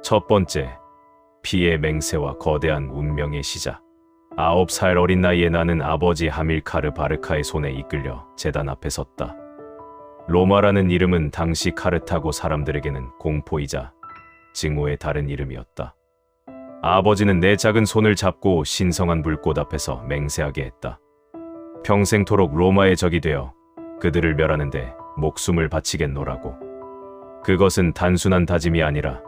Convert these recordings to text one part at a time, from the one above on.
첫 번째, 피의 맹세와 거대한 운명의 시작. 9살 어린 나이에 나는 아버지 하밀카르 바르카의 손에 이끌려 제단 앞에 섰다. 로마라는 이름은 당시 카르타고 사람들에게는 공포이자 증오의 다른 이름이었다. 아버지는 내 작은 손을 잡고 신성한 불꽃 앞에서 맹세하게 했다. 평생토록 로마의 적이 되어 그들을 멸하는데 목숨을 바치겠노라고. 그것은 단순한 다짐이 아니라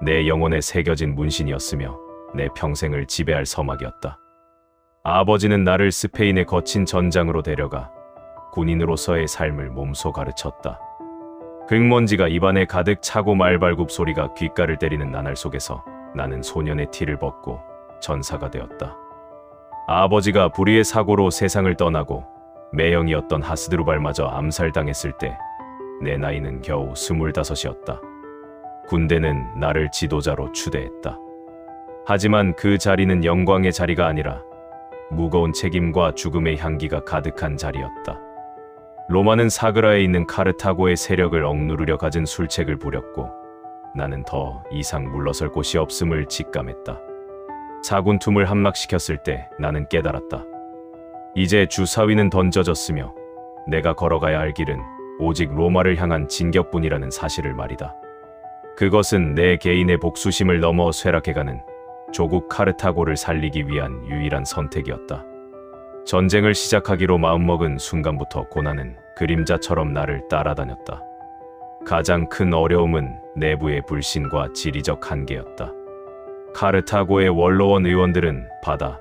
내 영혼에 새겨진 문신이었으며 내 평생을 지배할 서막이었다. 아버지는 나를 스페인의 거친 전장으로 데려가 군인으로서의 삶을 몸소 가르쳤다. 흙먼지가 입안에 가득 차고 말발굽 소리가 귓가를 때리는 나날 속에서 나는 소년의 티를 벗고 전사가 되었다. 아버지가 불의의 사고로 세상을 떠나고 매형이었던 하스드루발마저 암살당했을 때 내 나이는 겨우 25이었다. 군대는 나를 지도자로 추대했다. 하지만 그 자리는 영광의 자리가 아니라 무거운 책임과 죽음의 향기가 가득한 자리였다. 로마는 사그라에 있는 카르타고의 세력을 억누르려 가진 술책을 부렸고 나는 더 이상 물러설 곳이 없음을 직감했다. 사군툼을 함락시켰을 때 나는 깨달았다. 이제 주사위는 던져졌으며 내가 걸어가야 할 길은 오직 로마를 향한 진격뿐이라는 사실을 말이다. 그것은 내 개인의 복수심을 넘어 쇠락해가는 조국 카르타고를 살리기 위한 유일한 선택이었다. 전쟁을 시작하기로 마음먹은 순간부터 고난은 그림자처럼 나를 따라다녔다. 가장 큰 어려움은 내부의 불신과 지리적 한계였다. 카르타고의 원로원 의원들은 바다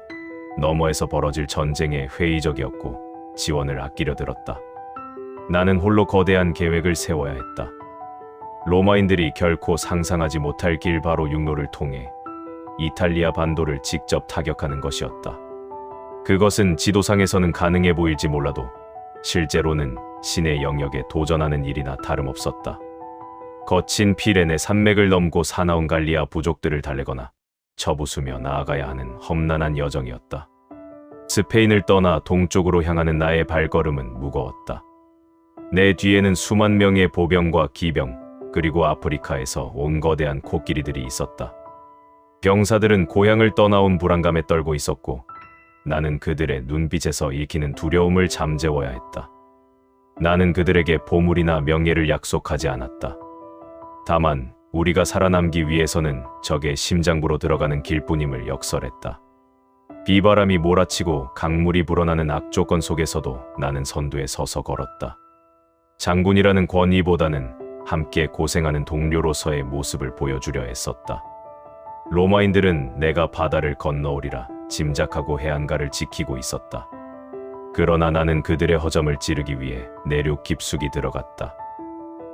너머에서 벌어질 전쟁에 회의적이었고 지원을 아끼려 들었다. 나는 홀로 거대한 계획을 세워야 했다. 로마인들이 결코 상상하지 못할 길 바로 육로를 통해 이탈리아 반도를 직접 타격하는 것이었다. 그것은 지도상에서는 가능해 보일지 몰라도 실제로는 신의 영역에 도전하는 일이나 다름없었다. 거친 피레네 산맥을 넘고 사나운 갈리아 부족들을 달래거나 쳐부수며 나아가야 하는 험난한 여정이었다. 스페인을 떠나 동쪽으로 향하는 나의 발걸음은 무거웠다. 내 뒤에는 수만 명의 보병과 기병, 그리고 아프리카에서 온 거대한 코끼리들이 있었다. 병사들은 고향을 떠나온 불안감에 떨고 있었고 나는 그들의 눈빛에서 읽히는 두려움을 잠재워야 했다. 나는 그들에게 보물이나 명예를 약속하지 않았다. 다만 우리가 살아남기 위해서는 적의 심장부로 들어가는 길뿐임을 역설했다. 비바람이 몰아치고 강물이 불어나는 악조건 속에서도 나는 선두에 서서 걸었다. 장군이라는 권위보다는 함께 고생하는 동료로서의 모습을 보여주려 했었다. 로마인들은 내가 바다를 건너오리라 짐작하고 해안가를 지키고 있었다. 그러나 나는 그들의 허점을 찌르기 위해 내륙 깊숙이 들어갔다.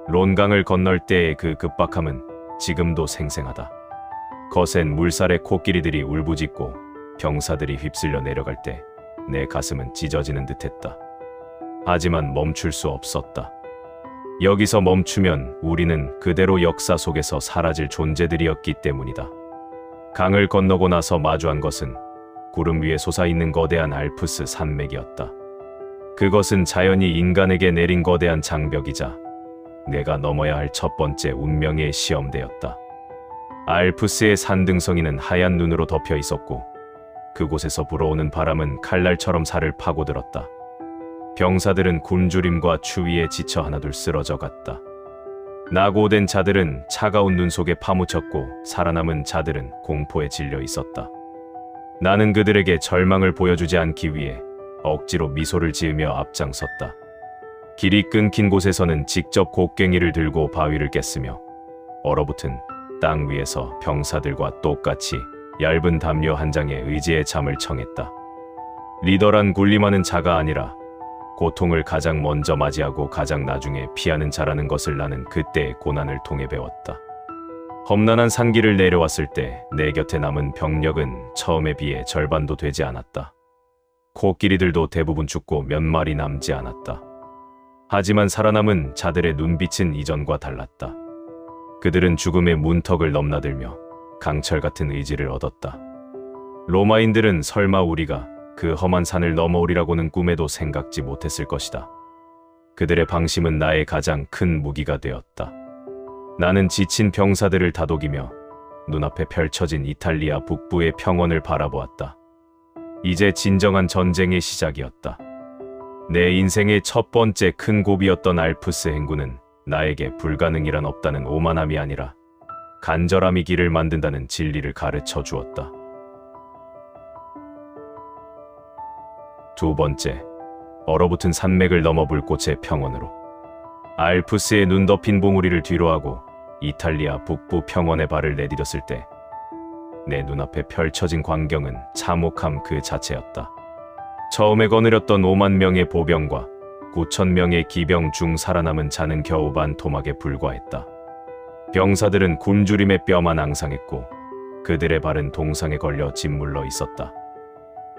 론강을 건널 때의 그 급박함은 지금도 생생하다. 거센 물살에 코끼리들이 울부짖고 병사들이 휩쓸려 내려갈 때 내 가슴은 찢어지는 듯했다. 하지만 멈출 수 없었다. 여기서 멈추면 우리는 그대로 역사 속에서 사라질 존재들이었기 때문이다. 강을 건너고 나서 마주한 것은 구름 위에 솟아있는 거대한 알프스 산맥이었다. 그것은 자연이 인간에게 내린 거대한 장벽이자 내가 넘어야 할 첫 번째 운명의 시험대였다. 알프스의 산등성이는 하얀 눈으로 덮여 있었고 그곳에서 불어오는 바람은 칼날처럼 살을 파고들었다. 병사들은 굶주림과 추위에 지쳐 하나둘 쓰러져 갔다. 낙오된 자들은 차가운 눈 속에 파묻혔고 살아남은 자들은 공포에 질려 있었다. 나는 그들에게 절망을 보여주지 않기 위해 억지로 미소를 지으며 앞장섰다. 길이 끊긴 곳에서는 직접 곡괭이를 들고 바위를 깼으며 얼어붙은 땅 위에서 병사들과 똑같이 얇은 담요 한 장에 의지의 잠을 청했다. 리더란 군림하는 자가 아니라 고통을 가장 먼저 맞이하고 가장 나중에 피하는 자라는 것을 나는 그때의 고난을 통해 배웠다. 험난한 산길을 내려왔을 때 내 곁에 남은 병력은 처음에 비해 절반도 되지 않았다. 코끼리들도 대부분 죽고 몇 마리 남지 않았다. 하지만 살아남은 자들의 눈빛은 이전과 달랐다. 그들은 죽음의 문턱을 넘나들며 강철 같은 의지를 얻었다. 로마인들은 설마 우리가 그 험한 산을 넘어오리라고는 꿈에도 생각지 못했을 것이다. 그들의 방심은 나의 가장 큰 무기가 되었다. 나는 지친 병사들을 다독이며 눈앞에 펼쳐진 이탈리아 북부의 평원을 바라보았다. 이제 진정한 전쟁의 시작이었다. 내 인생의 첫 번째 큰 고비였던 알프스 행군은 나에게 불가능이란 없다는 오만함이 아니라 간절함이 길을 만든다는 진리를 가르쳐 주었다. 두 번째, 얼어붙은 산맥을 넘어 불꽃의 평원으로. 알프스의 눈 덮인 봉우리를 뒤로하고 이탈리아 북부 평원에 발을 내디뎠을 때 내 눈앞에 펼쳐진 광경은 참혹함 그 자체였다. 처음에 거느렸던 5만 명의 보병과 9천 명의 기병 중 살아남은 자는 겨우 반 토막에 불과했다. 병사들은 굶주림에 뼈만 앙상했고 그들의 발은 동상에 걸려 짓물러 있었다.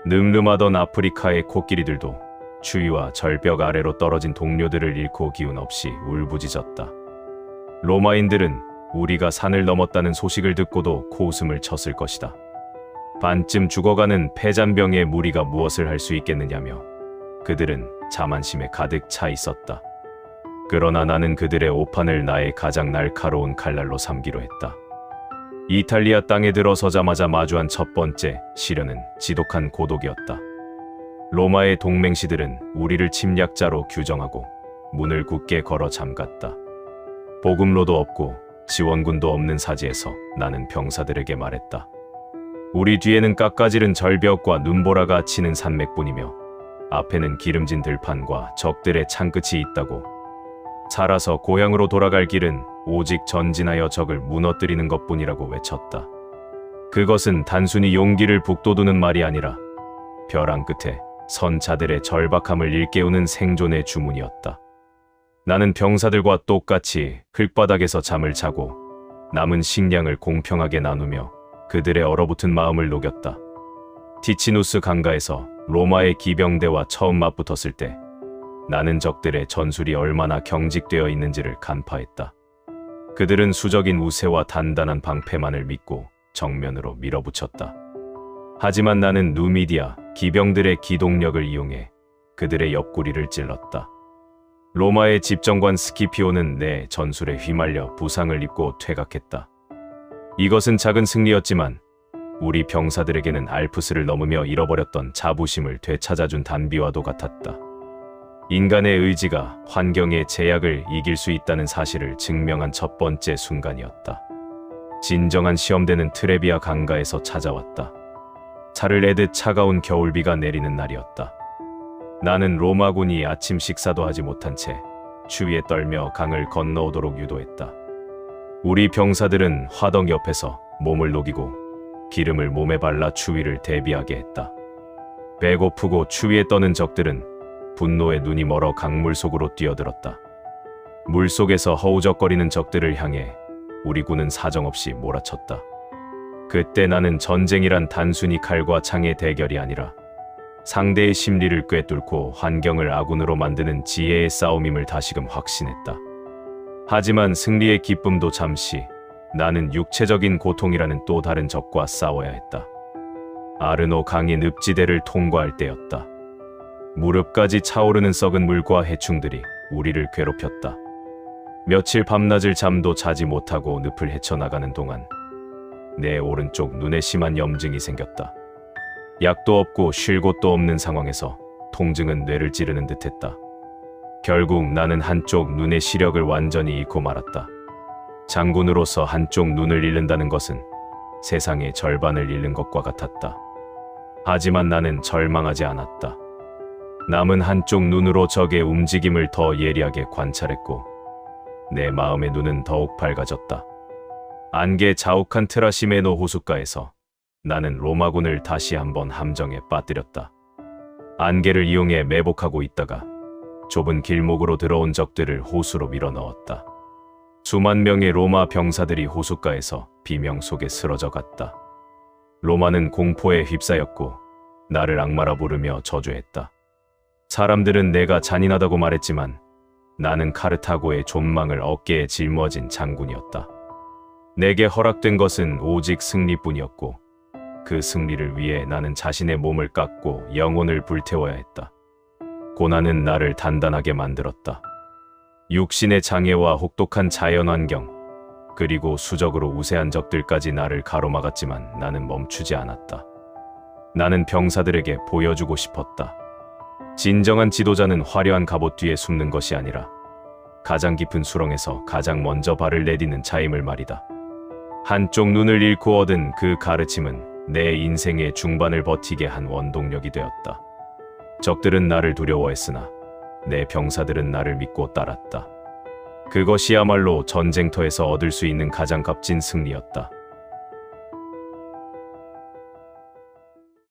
늠름하던 아프리카의 코끼리들도 추위와 절벽 아래로 떨어진 동료들을 잃고 기운 없이 울부짖었다. 로마인들은 우리가 산을 넘었다는 소식을 듣고도 코웃음을 쳤을 것이다. 반쯤 죽어가는 패잔병의 무리가 무엇을 할 수 있겠느냐며 그들은 자만심에 가득 차 있었다. 그러나 나는 그들의 오판을 나의 가장 날카로운 칼날로 삼기로 했다. 이탈리아 땅에 들어서자마자 마주한 첫 번째 시련은 지독한 고독이었다. 로마의 동맹시들은 우리를 침략자로 규정하고 문을 굳게 걸어 잠갔다. 보급로도 없고 지원군도 없는 사지에서 나는 병사들에게 말했다. 우리 뒤에는 깎아지른 절벽과 눈보라가 치는 산맥뿐이며 앞에는 기름진 들판과 적들의 창끝이 있다고. 살아서 고향으로 돌아갈 길은 오직 전진하여 적을 무너뜨리는 것뿐이라고 외쳤다. 그것은 단순히 용기를 북돋우는 말이 아니라 벼랑 끝에 선 자들의 절박함을 일깨우는 생존의 주문이었다. 나는 병사들과 똑같이 흙바닥에서 잠을 자고 남은 식량을 공평하게 나누며 그들의 얼어붙은 마음을 녹였다. 티치누스 강가에서 로마의 기병대와 처음 맞붙었을 때 나는 적들의 전술이 얼마나 경직되어 있는지를 간파했다. 그들은 수적인 우세와 단단한 방패만을 믿고 정면으로 밀어붙였다. 하지만 나는 누미디아 기병들의 기동력을 이용해 그들의 옆구리를 찔렀다. 로마의 집정관 스키피오는 내 전술에 휘말려 부상을 입고 퇴각했다. 이것은 작은 승리였지만 우리 병사들에게는 알프스를 넘으며 잃어버렸던 자부심을 되찾아준 단비와도 같았다. 인간의 의지가 환경의 제약을 이길 수 있다는 사실을 증명한 첫 번째 순간이었다. 진정한 시험대는 트레비아 강가에서 찾아왔다. 차를 애듯 차가운 겨울비가 내리는 날이었다. 나는 로마군이 아침 식사도 하지 못한 채 추위에 떨며 강을 건너오도록 유도했다. 우리 병사들은 화덕 옆에서 몸을 녹이고 기름을 몸에 발라 추위를 대비하게 했다. 배고프고 추위에 떠는 적들은 분노에 눈이 멀어 강물 속으로 뛰어들었다. 물속에서 허우적거리는 적들을 향해 우리 군은 사정없이 몰아쳤다. 그때 나는 전쟁이란 단순히 칼과 창의 대결이 아니라 상대의 심리를 꿰뚫고 환경을 아군으로 만드는 지혜의 싸움임을 다시금 확신했다. 하지만 승리의 기쁨도 잠시, 나는 육체적인 고통이라는 또 다른 적과 싸워야 했다. 아르노 강의 늪지대를 통과할 때였다. 무릎까지 차오르는 썩은 물과 해충들이 우리를 괴롭혔다. 며칠 밤낮을 잠도 자지 못하고 늪을 헤쳐나가는 동안 내 오른쪽 눈에 심한 염증이 생겼다. 약도 없고 쉴 곳도 없는 상황에서 통증은 뇌를 찌르는 듯했다. 결국 나는 한쪽 눈의 시력을 완전히 잃고 말았다. 장군으로서 한쪽 눈을 잃는다는 것은 세상의 절반을 잃는 것과 같았다. 하지만 나는 절망하지 않았다. 남은 한쪽 눈으로 적의 움직임을 더 예리하게 관찰했고 내 마음의 눈은 더욱 밝아졌다. 안개 자욱한 트라시메노 호숫가에서 나는 로마군을 다시 한번 함정에 빠뜨렸다. 안개를 이용해 매복하고 있다가 좁은 길목으로 들어온 적들을 호수로 밀어넣었다. 수만 명의 로마 병사들이 호숫가에서 비명 속에 쓰러져 갔다. 로마는 공포에 휩싸였고 나를 악마라 부르며 저주했다. 사람들은 내가 잔인하다고 말했지만 나는 카르타고의 존망을 어깨에 짊어진 장군이었다. 내게 허락된 것은 오직 승리뿐이었고 그 승리를 위해 나는 자신의 몸을 깎고 영혼을 불태워야 했다. 고난은 나를 단단하게 만들었다. 육신의 장애와 혹독한 자연환경, 그리고 수적으로 우세한 적들까지 나를 가로막았지만 나는 멈추지 않았다. 나는 병사들에게 보여주고 싶었다. 진정한 지도자는 화려한 갑옷 뒤에 숨는 것이 아니라 가장 깊은 수렁에서 가장 먼저 발을 내딛는 자임을 말이다. 한쪽 눈을 잃고 얻은 그 가르침은 내 인생의 중반을 버티게 한 원동력이 되었다. 적들은 나를 두려워했으나 내 병사들은 나를 믿고 따랐다. 그것이야말로 전쟁터에서 얻을 수 있는 가장 값진 승리였다.